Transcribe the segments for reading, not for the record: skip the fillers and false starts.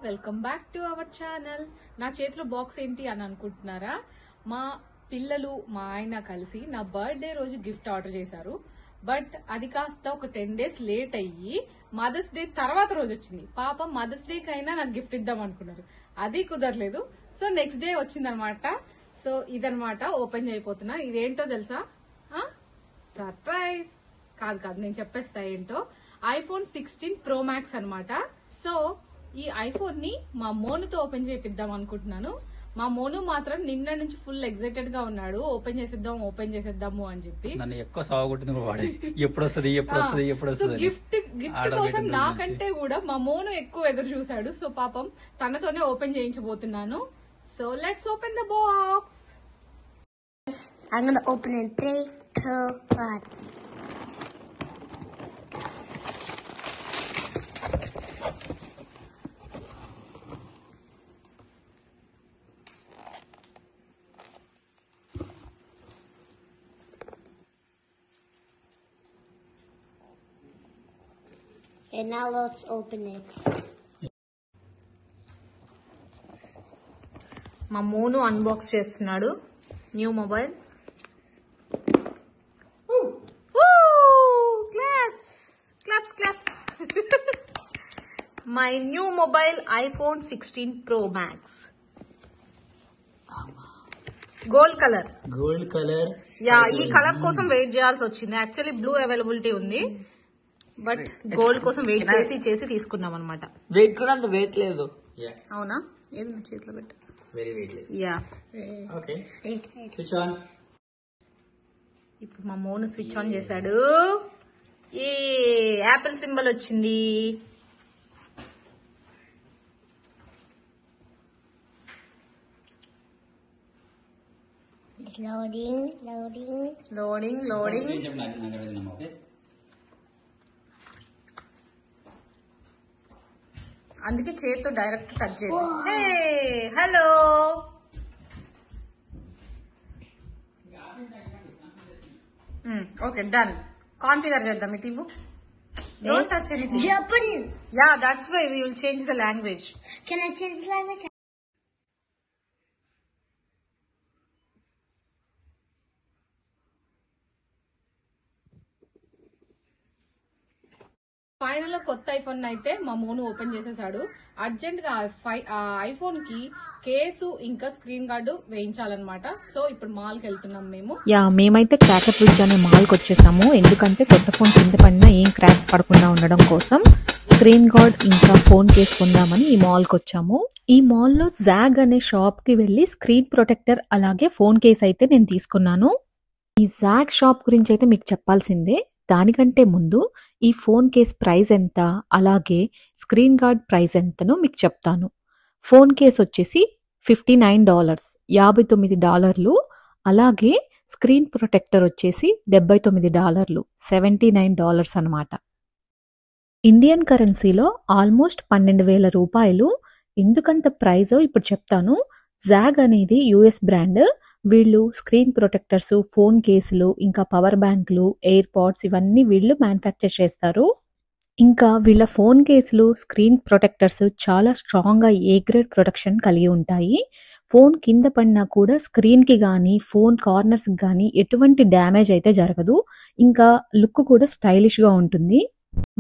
Welcome back to our channel. నా చేతిలో box ఏంటి అని అనుకుంటున్నారా? మా పిల్లలు మా ఆయన కలిసి నా బర్త్డే రోజు గిఫ్ట్ ఆర్డర్ చేశారు. బట్ అది కాస్త ఒక 10 days లేట్ అయ్యి మదర్స్ డే తర్వాత రోజు వచ్చింది. పాప మదర్స్ డే కైనా నాకు గిఫ్ట్ ఇద్దాం అనుకున్నారు, అది కుదరలేదు. సో నెక్స్ట్ డే వచ్చిందనమాట. సో ఇదనమాట ఓపెన్ చేయబోతున్నా. ఇదేంటో తెలుసా? సర్ప్రైజ్ కాదు నేను చెప్పేస్తా ఏంటో. iPhone 16 Pro Max అనమాట. సో ఈ ఐఫోన్ ని మా మోనుతో ఓపెన్ చేపిద్దాం అనుకుంటున్నాను. మా మోను మాత్రం నిన్న నుంచి ఫుల్ ఎక్సైటెడ్ గా ఉన్నాడు, ఓపెన్ చేసేద్దాము అని చెప్పి. నన్ను ఎక్కువ సాగుకుంటుంది, ఎప్పుడు వస్తుంది గిఫ్ట్ కోసం నాకంటే కూడా మా మోను ఎక్కువ ఎదురు చూసాడు. సో పాపం తనతోనే ఓపెన్ చేయించబోతున్నాను. So let's open the box. I'm gonna open in 3, 2, 1. And now let's open it. మా మోను అన్బాక్స్ చేస్తున్నాడు new mobile. Claps my new mobile iPhone 16 Pro Max. Gold colour. Yeah, ఈ కలర్ కోసం వెయిట్ చేయాల్సి వచ్చింది. Actually blue availability ఉంది, but gold కోసం wait చేసి తీసుకున్నాం అనమాట. వెయిట్ కూడా అంత వెయిట్ లేదు. అవునా? ఏది నా చేతిలో పెట్టు. Very weightless. Yeah, okay, switch on. ఇప్పుడు మా మోను స్విచ్ ఆన్ చేశాడు. ఏ యాపిల్ సింబల్ వచ్చింది. It's loading. అందుకే చేతితో డైరెక్ట్ టచ్ చేయాలి. Hello, okay done. కాన్ఫిగర్ చేద్దాం. ఇట్ ఇవ్వు. Don't touch anything. Japan. Yeah, that's why we will change the language. Can I change the language? Final లో కొత్త ఐఫోన్ అయితే మా మోను ఓపెన్ చేసేసాడు. అర్జెంట్ గా ఐఫోన్ కి కేసు ఇంకా స్క్రీన్ గార్డు వేయించాలన్నమాట. సో ఇప్పుడు మాల్ కి వెళ్తున్నాం మేము. మేమైతే క్రాకర్ బ్రిడ్జ్ అనే మాల్ కి వచ్చేసాము. ఎందుకంటే కొత్త ఫోన్ కింద పడినా ఏం క్రాక్స్ పడకుండా ఉండడం కోసం స్క్రీన్ గార్డ్ ఇంకా ఫోన్ కేస్ కొందామని ఈ మాల్ కి వచ్చాము. ఈ మాల్ లో జాగ్ అనే షాప్ కి వెళ్లి స్క్రీన్ ప్రొటెక్టర్ అలాగే ఫోన్ కేస్ అయితే నేను తీసుకున్నాను. ఈ జాగ్ షాప్ గురించి అయితే మీకు చెప్పాల్సిందే. దానికంటే ముందు ఈ ఫోన్ కేస్ ప్రైస్ ఎంత, అలాగే స్క్రీన్ గార్డ్ ప్రైస్ ఎంతనో మీకు చెప్తాను. ఫోన్ కేస్ వచ్చేసి $59, $59, అలాగే స్క్రీన్ ప్రొటెక్టర్ వచ్చేసి $79, $79 అనమాట. ఇండియన్ కరెన్సీలో ఆల్మోస్ట్ 12,000 రూపాయలు. ఎందుకంత ప్రైజో ఇప్పుడు చెప్తాను. జాగ్ అనేది యుఎస్ బ్రాండ్. వీళ్ళు స్క్రీన్ ప్రొటెక్టర్స్, ఫోన్ కేసులు, ఇంకా పవర్ బ్యాంకులు, ఎయిర్ పాడ్స్ ఇవన్నీ వీళ్ళు మ్యానుఫ్యాక్చర్ చేస్తారు. ఇంకా వీళ్ళ ఫోన్ కేసులు, స్క్రీన్ ప్రొటెక్టర్స్ చాలా స్ట్రాంగ్ గా ఏ గ్రేడ్ ప్రొటెక్షన్ కలిగి ఉంటాయి. ఫోన్ కింద పడినా కూడా స్క్రీన్ కి గానీ ఫోన్ కార్నర్స్ కి గానీ ఎటువంటి డ్యామేజ్ అయితే జరగదు. ఇంకా లుక్ కూడా స్టైలిష్ గా ఉంటుంది.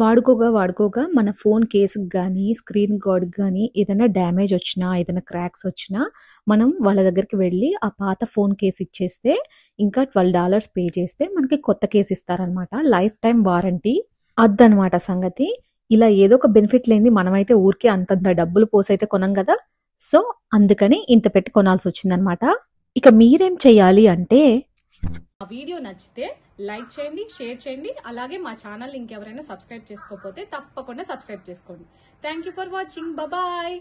వాడుకోగా మన ఫోన్ కేసుకి కానీ స్క్రీన్ గార్డ్కి కానీ ఏదైనా డ్యామేజ్ వచ్చినా, ఏదైనా క్రాక్స్ వచ్చినా మనం వాళ్ళ దగ్గరికి వెళ్ళి ఆ పాత ఫోన్ కేసు ఇచ్చేస్తే ఇంకా $12 పే చేస్తే మనకి కొత్త కేసు ఇస్తారనమాట. Life time warranty. అదనమాట సంగతి. ఇలా ఏదో ఒక బెనిఫిట్ లేని మనమైతే ఊరికే అంతంత డబ్బులు పోసైతే కొనం కదా. సో అందుకని ఇంత పెట్టి కొనాల్సి వచ్చిందనమాట. ఇక మీరేం చెయ్యాలి అంటే, ఆ వీడియో నచ్చితే లైక్ చేయండి, షేర్ చేయండి. అలాగే మా ఛానల్ ఇంకెవరైనా సబ్స్క్రైబ్ చేసుకోకపోతే తప్పకుండా సబ్స్క్రైబ్ చేసుకోండి. Thank you for watching. Bye.